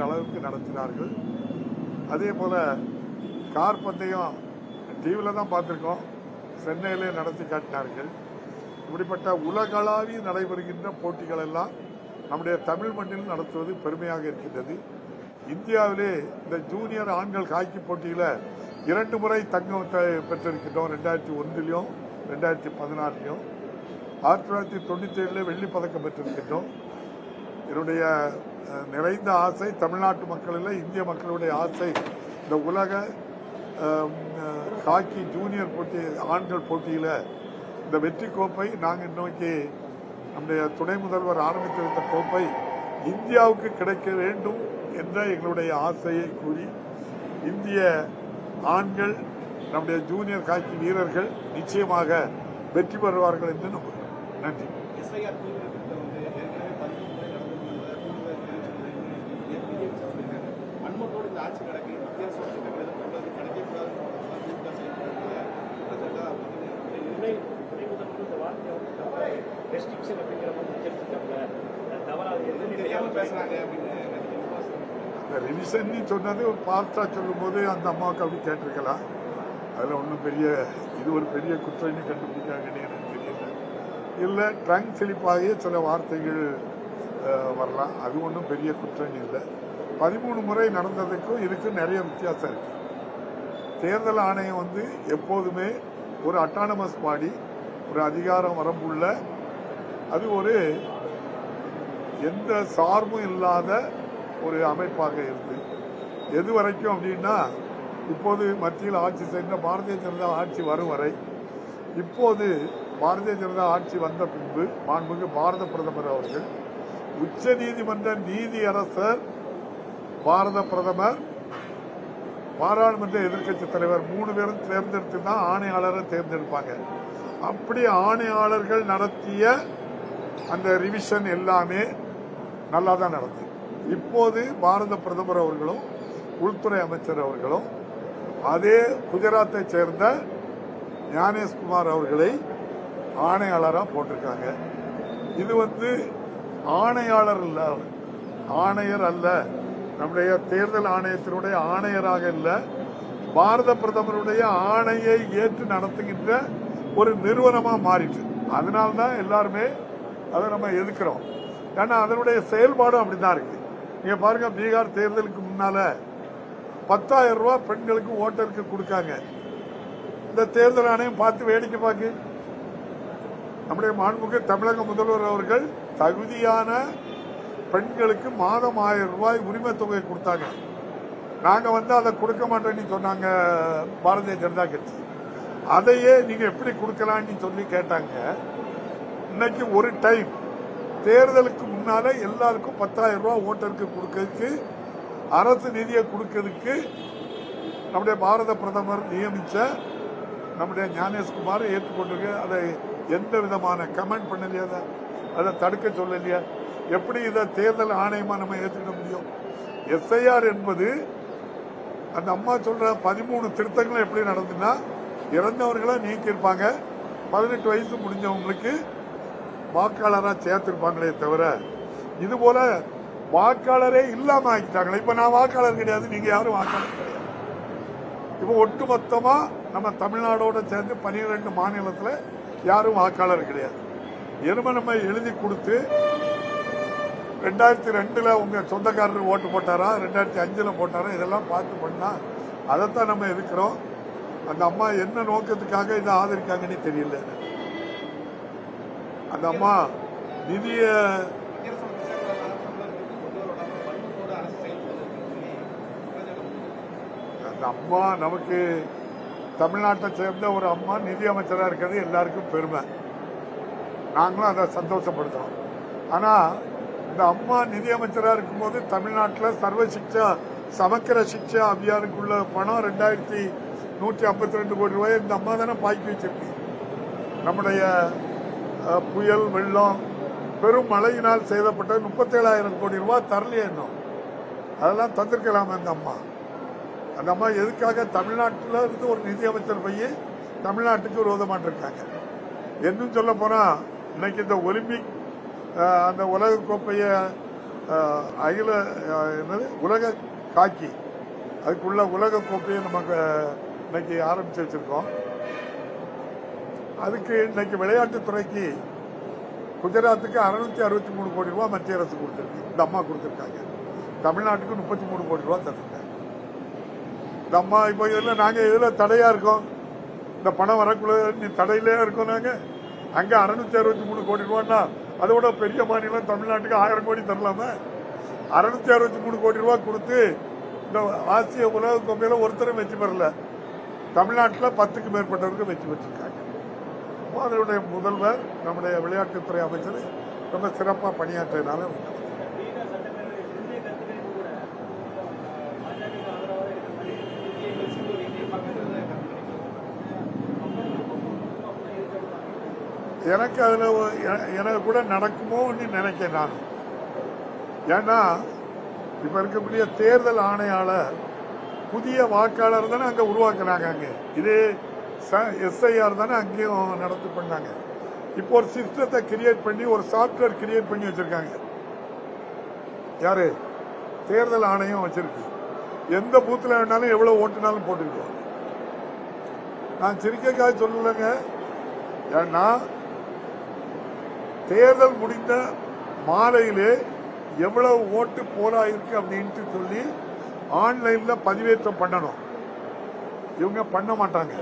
அளவுக்கு நடத்தினார்கள். அதே போல கார் பந்தயம் டிவியில் தான் பார்த்துருக்கோம், சென்னையிலே நடத்தி காட்டினார்கள். இப்படிப்பட்ட உலகளாவி நடைபெறுகின்ற போட்டிகள் எல்லாம் நம்முடைய தமிழ் மண்ணில் நடத்துவது பெருமையாக இருக்கின்றது. இந்தியாவிலே இந்த ஜூனியர் ஆண்கள் ஹாக்கி போட்டியில் 2 முறை தங்கம் பெற்றிருக்கின்றோம். 2001 2016 1997 வெள்ளி பதக்கம் பெற்றிருக்கின்றோம். என்னுடைய நிறைந்த ஆசை, தமிழ்நாட்டு மக்களில் இந்திய மக்களுடைய ஆசை, இந்த உலக ஹாக்கி ஜூனியர் போட்டி ஆண்கள் போட்டியில் இந்த வெற்றி கோப்பை நாங்கள் இன்னைக்கு நம்முடைய துணை முதல்வர் ஆரம்பித்து வைத்த கோப்பை இந்தியாவுக்கு கிடைக்க வேண்டும் என்ற எங்களுடைய ஆசையை கூறி இந்திய ஆண்கள் நம்முடைய ஜூனியர் ஹாக்கி வீரர்கள் நிச்சயமாக வெற்றி பெறுவார்கள் என்று நம்புகிறோம். நன்றி. ரிவிஷன் சொன்னது பாஸ்டா சொல்லும் போது அந்த அம்மாவுக்கு அப்படி கேட்டிருக்கலாம். அதில் ஒன்றும் பெரிய இது ஒரு பெரிய குற்றம்னு கண்டுபிடிக்காங்கன்னு எனக்கு தெரியல. இல்லை ட்ரங்க் சிலிப்பாகிய சில வார்த்தைகள் வரலாம், அது ஒன்றும் பெரிய குற்றம் இல்லை. 13 முறை நடந்ததுக்கும் இதுக்கும் நிறைய வித்தியாசம் இருக்கு. தேர்தல் ஆணையம் எப்போதுமே ஒரு அட்டானமஸ் பாடி, ஒரு அதிகாரம் வரம்புள்ள, அது ஒரு எந்த சார்பும் இல்லாத ஒரு அமைப்பாக இருந்து எது வரைக்கும் அப்படின்னா, இப்போது மத்தியில் ஆட்சி செய்த பாரதிய ஜனதா ஆட்சி வரும் வரை, இப்போது பாரதிய ஜனதா ஆட்சி வந்த பின்பு மாண்புமிகு பாரத பிரதமர் அவர்கள், உச்ச நீதிமன்ற நீதியரசர், பாரத பிரதமர், பாராளுமன்ற எதிர்க்கட்சி தலைவர் 3 பேரும் தேர்ந்தெடுத்து தான் ஆணையாளரை தேர்ந்தெடுப்பாங்க. அப்படி ஆணையாளர்கள் நடத்திய அந்த ரிவிஷன் எல்லாமே நல்லா தான் நடந்தது. இப்போது பாரத பிரதமர் அவர்களும் உள்துறை அமைச்சர் அவர்களும் அதே குஜராத்தை சேர்ந்த ஞானேஷ்குமார் அவர்களை ஆணையாளராக போட்டிருக்காங்க. இது ஆணையாளர் இல்ல, ஆணையர் அல்ல, நம்முடைய தேர்தல் ஆணையத்தினுடைய ஆணையராக இல்ல, பாரத பிரதமருடைய ஆணையை ஏற்று நடத்துகின்ற ஒரு நிறுவனமா மாறிட்டு. அதனால்தான் எல்லாருமே அதை நம்ம எதிர்க்கிறோம். ஏன்னா அதனுடைய செயல்பாடும் அப்படிதான் இருக்கு. நீங்க பாருங்க, பீகார் தேர்தலுக்கு முன்னால 10,000 ரூபாய் பெண்களுக்கு ஓட்டருக்கு கொடுக்காங்க. இந்த தேர்தல் ஆணையம் பார்த்து வேடிக்கை பார்க்கு. நம்முடைய மாண்புமிகு தமிழக முதல்வர் அவர்கள் தகுதியான பெண்களுக்கு மாதம் 1000 ரூபாய் உரிமை தொகை கொடுத்தாங்க. நாங்க அதை கொடுக்க மாட்டோம்னு சொன்னாங்க பாரதிய ஜனதா கட்சி. அதையே நீங்க எப்படி கொடுக்கலான்னு சொல்லி கேட்டாங்க. இன்னைக்கு ஒரு டைம் தேர்தலுக்கு முன்னால எல்லாருக்கும் 10,000 ரூபாய் ஓட்டருக்கு கொடுக்கறதுக்கு, அரசு நிதியை கொடுக்கறதுக்கு நம்முடைய பாரத பிரதமர் நியமிச்ச நம்முடைய ஞானேஷ்குமார் ஏற்றுக்கொண்டிருக்க. அதை எந்த விதமான கமெண்ட் பண்ணலையா, அதை தடுக்க சொல்லலையா? எப்படி இதை தேர்தல் ஆணையமா நம்ம ஏற்றுக்க முடியும்? எஸ்ஐஆர் என்பது அந்த அம்மா சொல்ற 13 திருத்தங்களும் எப்படி நடந்துன்னா, இறந்தவர்களை நீக்கியிருப்பாங்க, 18 வயசு முடிஞ்சவங்களுக்கு வாக்காளராக சேர்த்திருப்பாங்களே தவிர, இது போல வாக்காளரே இல்லாம ஆக்கிட்டாங்களே. இப்ப நான் வாக்காளர் கிடையாது, நீங்க யாரும் வாக்காளர் கிடையாது. இப்ப ஒட்டுமொத்தமா நம்ம தமிழ்நாடோட சேர்ந்து 12 மாநிலத்துல யாரும் வாக்காளர் கிடையாது. நம்ம எழுதி கொடுத்து 2002 உங்க சொந்தக்காரர் ஓட்டு போட்டாரா, 2005 போட்டாரா, இதெல்லாம் பார்த்து பண்ணா அதைத்தான் நம்ம எதிர்க்கிறோம். அந்த அம்மா என்ன நோக்கத்துக்காக இதை ஆதரிக்காங்கன்னு தெரியல. அந்த அம்மா நிதிய அந்த அம்மா நமக்கு தமிழ்நாட்டை சேர்ந்த ஒரு அம்மா நிதி அமைச்சராக இருக்கிறது எல்லாருக்கும் பெருமை. நாங்களும் அதை சந்தோஷப்படுத்துறோம். ஆனா இந்த அம்மா நிதி அமைச்சராக இருக்கும்போது தமிழ்நாட்டில் சர்வ சிக்ஷா சமக்கிர சிக்ஷா அபியானுக்குள்ள பணம் 2152 கோடி ரூபாய் இந்த அம்மா தானே பாக்கி வச்சிருக்கு. நம்முடைய புயல், வெள்ளம், பெரும் மழையினால் செய்தப்பட்ட 37,000 கோடி ரூபாய் தரலையே இன்னும். அதெல்லாம் தந்திருக்கலாம் அந்த அம்மா. அந்த அம்மா எதுக்காக தமிழ்நாட்டில் இருந்து ஒரு நிதி அமைச்சர் போய் தமிழ்நாட்டுக்கு விரோதமாக இருக்காங்க? இன்னும் சொல்ல போனா இன்னைக்கு இந்த ஒலிம்பிக் அந்த உலக கோப்பையை அகில என்னது உலக காக்கி அதுக்குள்ள உலக கோப்பையை நமக்கு இன்னைக்கு ஆரம்பிச்சு வச்சிருக்கோம். அதுக்கு இன்னைக்கு விளையாட்டுத்துறைக்கு குஜராத்துக்கு 663 கோடி ரூபாய் மத்திய அரசு கொடுத்துருக்கு. இந்த அம்மா கொடுத்துருக்காங்க. தமிழ்நாட்டுக்கு 33 கோடி ரூபாய் தந்துருக்காங்க. இந்த அம்மா இப்போ இதில் நாங்கள் இதில் தடையா இருக்கோம். இந்த பணம் வரக்குள்ள தடையிலே இருக்கோம். நாங்கள் அங்கே 663 கோடி ரூபான்னா அதோட பெரிய மாநிலம் தமிழ்நாட்டுக்கு 1000 கோடி தரலாம. 663 கோடி ரூபாய் கொடுத்து இந்த ஆசிய உலக கோப்பையில ஒருத்தரும் வெற்றி பெறல. தமிழ்நாட்டில் 10க்கு மேற்பட்டவருக்கு வெற்றி பெற்றிருக்காங்க. அதனுடைய முதல்வர் நம்முடைய விளையாட்டுத்துறை அமைச்சர் ரொம்ப சிறப்பாக பணியாற்றினால எனக்கு அதுல எனக்கு கூட நடக்குமோன்னு நினைக்கிறேன் நான். ஏன்னா இப்ப இருக்கக்கூடிய தேர்தல் ஆணையாளர் புதிய வாக்காளர் தானே அங்க உருவாக்குறாங்க. அங்க இதே எஸ்ஐஆர் தானே அங்கேயும் நடத்தி பண்ணாங்க. இப்போ ஒரு சிஸ்டத்தை கிரியேட் பண்ணி ஒரு சாப்ட்வேர் கிரியேட் பண்ணி வச்சிருக்காங்க. யாரு? தேர்தல் ஆணையம் வச்சிருக்கு. எந்த பூத்துல வேணாலும் எவ்வளவு ஓட்டுனாலும் போட்டுக்கிடுவாங்க. நான் சிரிக்கைக்காக சொல்லலைங்க. ஏன்னா தேர்தல் முடிந்த மாலையிலே எவ்வளவு ஓட்டு போராயிருக்கு அப்படின்ட்டு சொல்லி ஆன்லைன்ல பதிவேற்றம் பண்ணணும். இவங்க பண்ண மாட்டாங்க.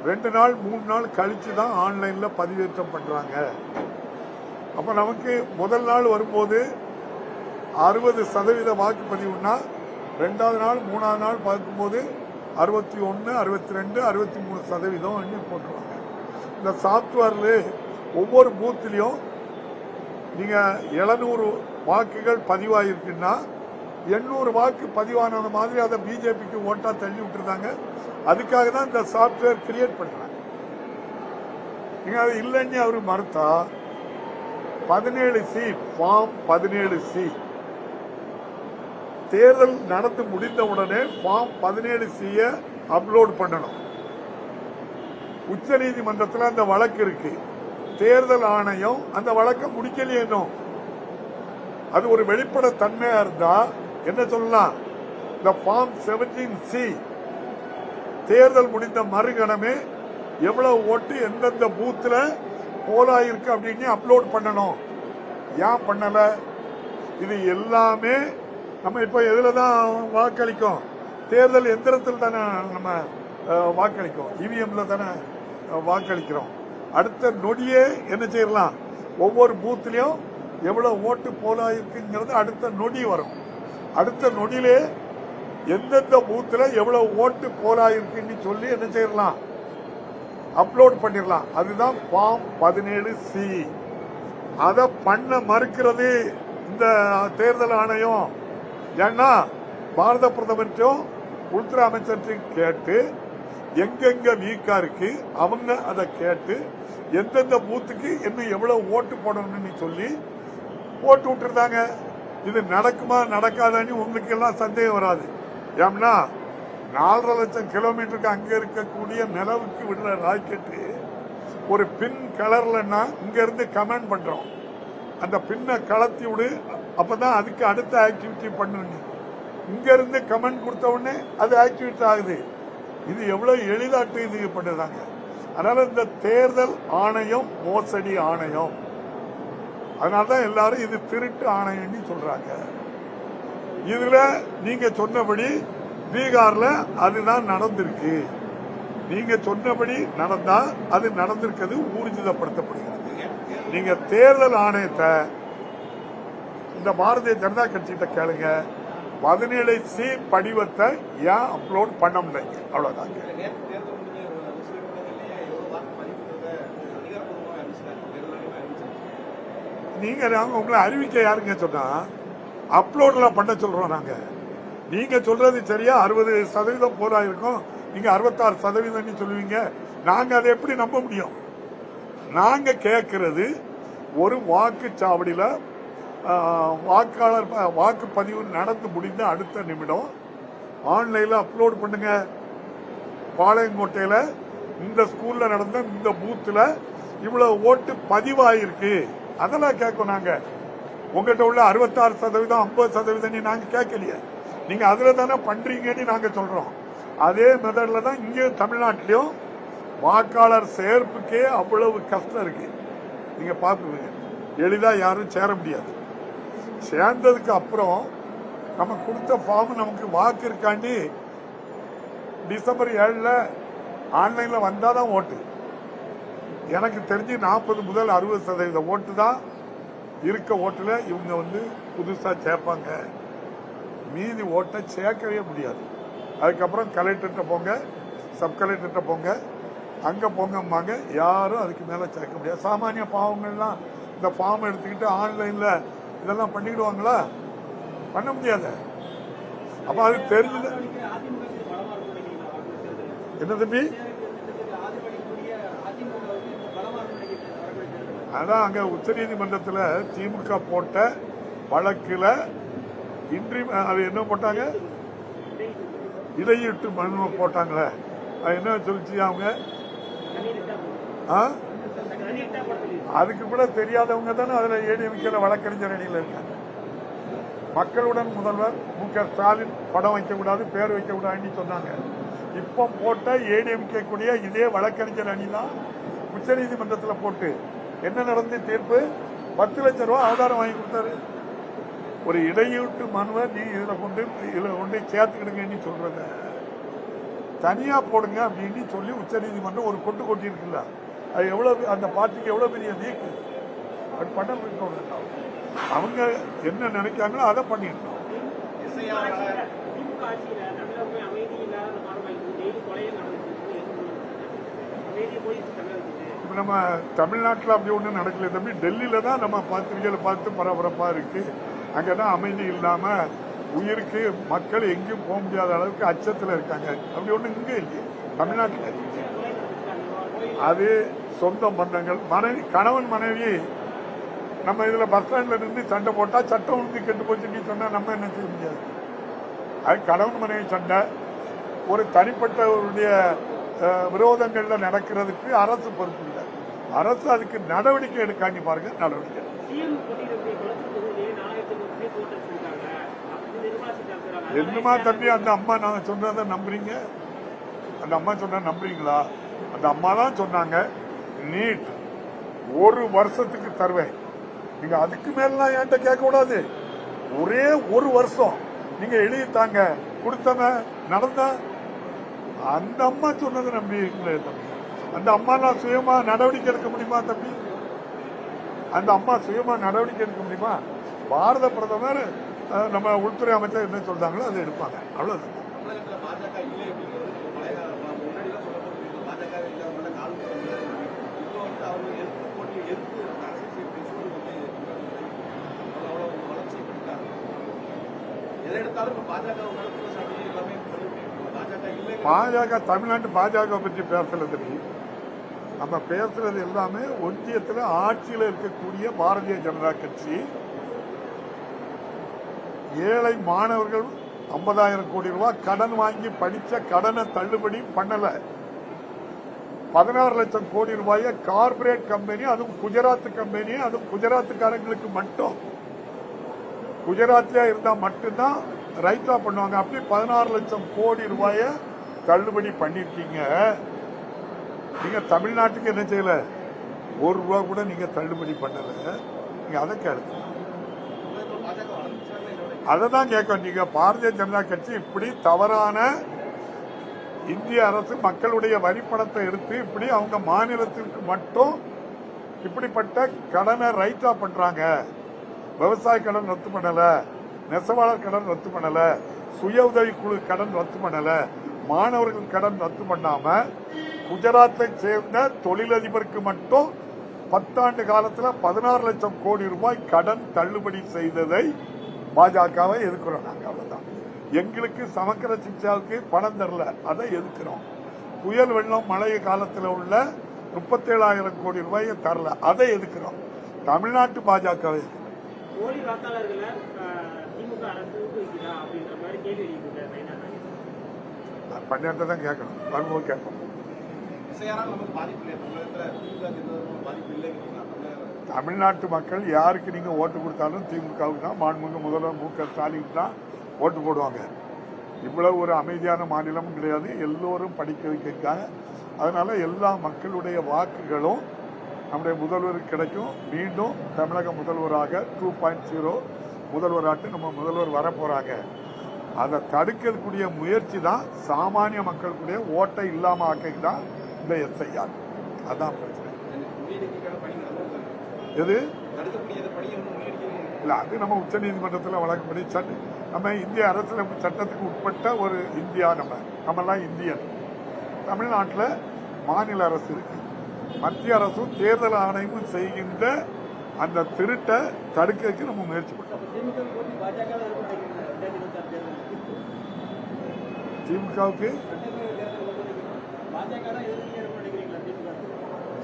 2 நாள் 3 நாள் கழிச்சு தான் ஆன்லைன்ல பதிவேற்றம் பண்றாங்க. அப்ப நமக்கு முதல் நாள் வரும்போது 60% வாக்குப்பதிவுன்னா 2வது நாள் 3வது நாள் பார்க்கும்போது 61, 62, 63% போட்டுருவாங்க. இந்த சாப்ட்வேர்ல ஒவ்வொரு பூத்திலையும் நீங்க 700 வாக்குகள் பதிவாயிருக்குன்னா 800 வாக்கு பதிவானது மாதிரி அதை பிஜேபிக்கு ஓட்டா தள்ளி விட்டுருந்தாங்க. அதுக்காக தான் இந்த சாப்ட்வேர் கிரியேட் பண்றாங்க. நீங்க அது இல்லைன்னு அவரு மறுத்தா 17C ஃபார்ம் 17C தேர்தல் நடந்து முடிந்த உடனே ஃபார்ம் 17C அப்லோட் பண்ணணும். உச்ச நீதிமன்றத்தில் அந்த வழக்கு இருக்கு. தேர்தல் ஆணையம் அந்த வழக்கை முடிக்கலையே. அது ஒரு வெளிப்பட தன்மையா இருந்தா என்ன சொல்லலாம்? இந்த ஃபார்ம் 17C தேர்தல் முடிந்த மறுகணமே எவ்வளவு ஓட்டு எந்தெந்த பூத்துல போலாயிருக்கு அப்படின்னு அப்லோட் பண்ணணும். ஏன் பண்ணல? இது எல்லாமே நம்ம இப்ப எதுலதான் வாக்களிக்கும்? தேர்தல் எந்திரத்தில் தானே நம்ம வாக்களிக்கும். இவிஎம்ல தானே வாக்களிக்கிறோம். அடுத்த நொடியே என்ன செய்யலாம்? ஒவ்வொரு பூத்திலையும் எவ்வளவு ஓட்டு போலாயிருக்குங்கிறது அடுத்த நொடி வரும். அடுத்த நொடியிலே எந்தெந்த பூத்துல எவ்வளவு ஓட்டு போலாயிருக்குன்னு சொல்லி என்ன செய்யலாம்? அப்லோட் பண்ணிடலாம். அதுதான் ஃபார்ம் 17C. அதை பண்ண மறுக்கிறது இந்த தேர்தல் ஆணையம். ஏன்னா பாரத பிரதமர்கிட்டும் உள்துறை அமைச்சர்கிட்டையும் கேட்டு எங்கெங்க வீக்கா இருக்கு அவங்க அதை கேட்டு எந்தெந்த பூத்துக்கு என்ன எவ்வளவு ஓட்டு போடணும்னு சொல்லி போட்டு விட்டுருந்தாங்க. இது நடக்குமா நடக்காதான்னு உங்களுக்கு எல்லாம் சந்தேகம் வராது. ஏன்னா 4.5 லட்சம் கிலோமீட்டருக்கு அங்க இருக்கக்கூடிய நிலவுக்கு விடுற ராக்கெட்டு ஒரு பின் கலர்லன்னா இங்க இருந்து கமெண்ட் பண்றோம். அந்த பின்னை கலத்தி விடு, அப்பதான் அதுக்கு அடுத்த ஆக்டிவிட்டி பண்ணுங்க. இங்க இருந்து கமெண்ட் கொடுத்த உடனே அது ஆக்டிவிட்டி ஆகுது. இது எவ்வளவு எளிதாட்டு இது பண்ணுறாங்க. அதனால இந்த தேர்தல் ஆணையம் மோசடி ஆணையம். அதனாலதான் எல்லாரும் இது திருட்டு ஆணையம்னு சொல்றாங்க. இதுல நீங்க சொன்னபடி பீகார்ல அதுதான் நடந்திருக்கு. நீங்க சொன்னபடி நடந்தா அது நடந்திருக்கிறது ஊர்ஜிதப்படுத்தப்படுகிறது. நீங்க தேர்தல் ஆணையத்தை இந்த பாரதிய ஜனதா கட்சிகிட்ட கேளுங்க. 17C படிவத்தை ஏன் அப்லோட் பண்ண முடியல? அவ்வளவுதாங்க. நீங்க உங்களை அறிவிக்க யாருங்க சொன்னா? அப்லோட்ல பண்ண சொல்றோம் நாங்க. நீங்க சொல்றது சரியா? 60% போரா இருக்கும், நீங்க 66% சொல்லுவீங்க. நாங்க அதை எப்படி நம்ப முடியும்? நாங்க கேட்கறது ஒரு வாக்குச்சாவடியில வாக்காளர் வாக்குப்பதிவு நடந்து முடிந்த அடுத்த நிமிடம் ஆன்லைன்ல அப்லோட் பண்ணுங்க. பாளையங்கோட்டையில இந்த ஸ்கூல்ல நடந்த இந்த பூத்துல இவ்வளவு ஓட்டு பதிவாயிருக்கு, அதெல்லாம் கேட்கும். நாங்க உங்ககிட்ட உள்ள 66%, 50% நாங்க கேட்கலையே. நீங்க அதுல தானே பண்றீங்கன்னு நாங்க சொல்றோம். அதே மெத்தட்ல தான் இங்க தமிழ்நாட்டிலையும் வாக்காளர் சேர்ப்புக்கே அவ்வளவு கஷ்டம் இருக்கு. நீங்க பாப்பீங்க, எளிதா யாரும் சேர முடியாது. சேர்ந்ததுக்கு அப்புறம் நம்ம கொடுத்த ஃபார்ம் நமக்கு வாக்கு இருக்காண்டி டிசம்பர் 7 ஆன்லைன்ல வந்தாதான் ஓட்டு. எனக்கு தெரிஞ்சு 40 முதல் 60% ஓட்டு தான் இருக்க ஓட்டுல இவங்க புதுசா சேர்ப்பாங்க. மீதி ஓட்டை சேர்க்கவே முடியாது. அதுக்கப்புறம் கலெக்டர்கிட்ட போங்க, சப் கலெக்டர்கிட்ட போங்க, அங்க போங்கம்பாங்க. யாரும் அதுக்கு மேல சேர்க்க முடியாது. சாமானிய பாவங்கள்லாம் இந்த ஃபார்ம் எடுத்துக்கிட்டு ஆன்லைன்ல இதெல்லாம் பண்ணிடுவாங்களா? பண்ண முடியாது. அப்ப அது தெரிஞ்சது என்ன தம்பி? அதான் அங்க உச்ச நீதிமன்றத்தில் திமுக போட்ட வழக்குல இன்றி அது என்ன போட்டாங்க, இடையீட்டு மனு போட்டாங்களே, அது என்ன சொல்லிச்சு அவங்க? அதுக்கு கூட தெரியாதவங்க தானே அதுல ஏடிஎம்கேல வழக்கறிஞர் அணியில் இருக்காங்க. மக்களுடன் முதல்வர் மு.க. ஸ்டாலின் படம் வைக்கக்கூடாது, பேர் வைக்கக்கூடாதுன்னு சொன்னாங்க. இப்போ போட்ட ஏடிஎம்கே கூடிய இதே வழக்கறிஞர் அணி தான் உச்ச நீதிமன்றத்தில் போட்டு என்ன நடந்து தீர்ப்பு? 10 லட்சம் ரூபாய் ஆதாரம் வாங்கி கொடுத்தாரு. ஒரு இடையீட்டு மனுவை நீ இதுல கொண்டு சேர்த்துக்கிடுங்கன்னு சொல்றத தனியா போடுங்க அப்படின்னு சொல்லி உச்ச நீதிமன்றம் ஒரு கொண்டு கொட்டி இருக்குல்ல, அது எவ்வளவு அந்த பார்ட்டிக்கு எவ்வளவு பெரிய நீக்கு. அது பண்ண அவங்க என்ன நினைக்காங்களோ அதை பண்ணிடணும். இப்ப நம்ம தமிழ்நாட்டில் அப்படி ஒன்றும் நடக்கல தம்பி. டெல்லியில தான் நம்ம பத்திரிகைகளை பார்த்து பரபரப்பா இருக்கு. அங்கதான் அமைதி இல்லாம உயிருக்கு மக்கள் எங்கேயும் போக முடியாத அளவுக்கு அச்சத்தில் இருக்காங்க. அப்படி ஒண்ணு இங்க இல்லையே தமிழ்நாட்டில். அது சொந்த பந்தங்கள், மனைவி, கணவன் மனைவி நம்ம இதுல பஸ் ஸ்டாண்ட்ல இருந்து சண்டை போட்டா சட்டம் ஒழுங்கு கெட்டு போச்சுன்னு சொன்னா நம்ம என்ன செய்ய முடியாது. அது கணவன் மனைவி சண்டை. ஒரு தனிப்பட்டவருடைய விரோதங்கள்ல நடக்கிறதுக்கு அரசு பொறுப்பு இல்லை. அரசு அதுக்கு நடவடிக்கை எடுக்காங்க பாருங்க. நடவடிக்கை என்னமா தம்பி? அந்த அம்மா நான் சொன்னதை நம்புறீங்க? அந்த அம்மா சொன்ன நம்புறீங்களா? அந்த அம்மா தான் சொன்னாங்க, நீட் 1 வருஷத்துக்கு தருவேன். நீங்க அதுக்கு மேலாம் என்கிட்ட கேட்க கூடாது. ஒரே 1 வருஷம் நீங்க எழுதித்தாங்க, கொடுத்தவ நடந்த. அந்த அம்மா சொன்னது நம்புறீங்களே தம்பி? அந்த அம்மா நான் சுயமா நடவடிக்கை எடுக்க முடியுமா தம்பி? அந்த அம்மா சுயமா நடவடிக்கை எடுக்க முடியுமா? பாரத பிரதமர் நம்ம உள்துறை அமைச்சர் என்ன சொல்றாங்களோ அதை எடுப்பாங்க, அவ்வளவுதான். பாஜக தமிழ்நாட்டு பாஜக பற்றி பேசல. நம்ம பேசுறது எல்லாமே ஒன்றியத்தில் ஆட்சியில் இருக்கக்கூடிய பாரதிய ஜனதா கட்சி. ஏழை மாணவர்கள் 50,000 கோடி ரூபாய் கடன் வாங்கி படிச்ச கடனை தள்ளுபடி பண்ணல. 16 லட்சம் கோடி ரூபாயை கார்பரேட் கம்பெனி, அதுவும் குஜராத் கம்பெனி, அதுவும் குஜராத்துக்காரங்களுக்கு மட்டும், குஜராத்ல இருந்தா மட்டும்தான் ரைட்டா பண்ணுவாங்க. அப்படி 16 லட்சம் கோடி ரூபாயை தள்ளுபடி பண்ணிருக்கீங்க. நீங்க தமிழ்நாட்டுக்கு என்ன செய்யல? 1 ரூபா கூட நீங்க தள்ளுபடி பண்ணல. நீங்க அதை கேளுங்க. அதை தான் கேட்க. நீங்க பாரதிய ஜனதா கட்சி இப்படி தவறான, இந்திய அரசு மக்களுடைய வரிப்பணத்தை எடுத்து இப்படி அவங்க மாநிலத்திற்கு மட்டும் இப்படிப்பட்ட கடனை ரைட்டா பண்றாங்க. விவசாய கடன் ரத்து பண்ணல, நெசவாளர் கடன் ரத்து பண்ணல, சுய உதவி குழு கடன் ரத்து பண்ணல, மாணவர்கள் கடன் ரத்து பண்ணாம குஜராத்தை சேர்ந்த தொழிலதிபருக்கு மட்டும் 10 ஆண்டு காலத்தில் 16 லட்சம் கோடி ரூபாய் கடன் தள்ளுபடி செய்ததை பாஜகவை எதிர்க்கிறோம். நாங்க அவ்வளவுதான். எங்களுக்கு சமக்கர சிகிச்சைக்கு பணம் தரல, அதை எதிர்க்கிறோம். புயல் வெள்ளம் மழை காலத்தில் உள்ள 37,000 கோடி ரூபாயை தரல, அதை எதிர்க்கிறோம். தமிழ்நாட்டு பாஜகவை பஞ்சாயத்தை தான் கேட்கணும், வரும்போது கேட்போம். தமிழ்நாட்டு மக்கள் யாருக்கு நீங்க ஓட்டு கொடுத்தாலும் திமுகவுக்கு தான், மாண்புமிகு முதல்வர் மு.க.ஸ்டாலின் தான் ஓட்டு போடுவாங்க. இவ்வளவு ஒரு அமைதியான மாநிலமும் கிடையாது, எல்லோரும் படிக்க வைக்கிறாங்க. அதனால எல்லா மக்களுடைய வாக்குகளும் நம்முடைய முதல்வருக்கு கிடைக்கும். மீண்டும் தமிழக முதல்வராக 2.0 முதல்வராட்டு நம்ம முதல்வர் வர போறாங்க. அதை தடுக்கக்கூடிய முயற்சி தான் சாமானிய மக்களுடைய ஓட்டை இல்லாம ஆக்கி தான் இந்த எஸ்ஐஆர். அதான் பிரச்சனை. எது இல்ல, அது நம்ம உச்ச நீதிமன்றத்தில் வழக்குப்படி நம்ம இந்திய அரசியலமைப்பு சட்டத்துக்கு உட்பட்ட ஒரு இந்தியா. நம்மெல்லாம் இந்தியன். தமிழ்நாட்டில் மாநில அரசு இருக்கு, மத்திய அரசும் தேர்தல் ஆணையமும் செய்கின்ற அந்த திருட்டை தடுக்கிறதுக்கு நம்ம முயற்சி பண்ணோம். திமுகவுக்கு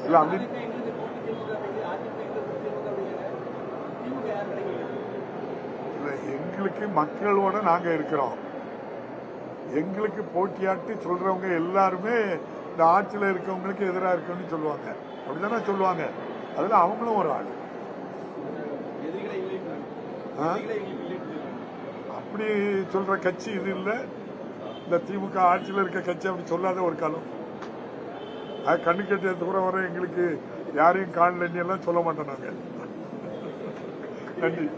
இல்ல அப்படி எங்களுக்கு மக்களோட நாங்க இருக்கிறோம். எங்களுக்கு போட்டியாட்டி சொல்றவங்க எல்லாருமே இந்த ஆட்சியில் இருக்கவங்களுக்கு எதிராக இருக்குன்னு சொல்லுவாங்க. அப்படித்தானே சொல்லுவாங்க. அதுல அவங்களும் ஒரு ஆள். அப்படி சொல்ற கட்சி இது இல்லை. இந்த திமுக ஆட்சியில் இருக்க கட்சி அப்படி சொல்லாத ஒரு காலம். அது கண்ணு கட்டிய தூரம் வர எங்களுக்கு யாரையும் காணல எல்லாம் சொல்ல மாட்டோம் நாங்க. நன்றி.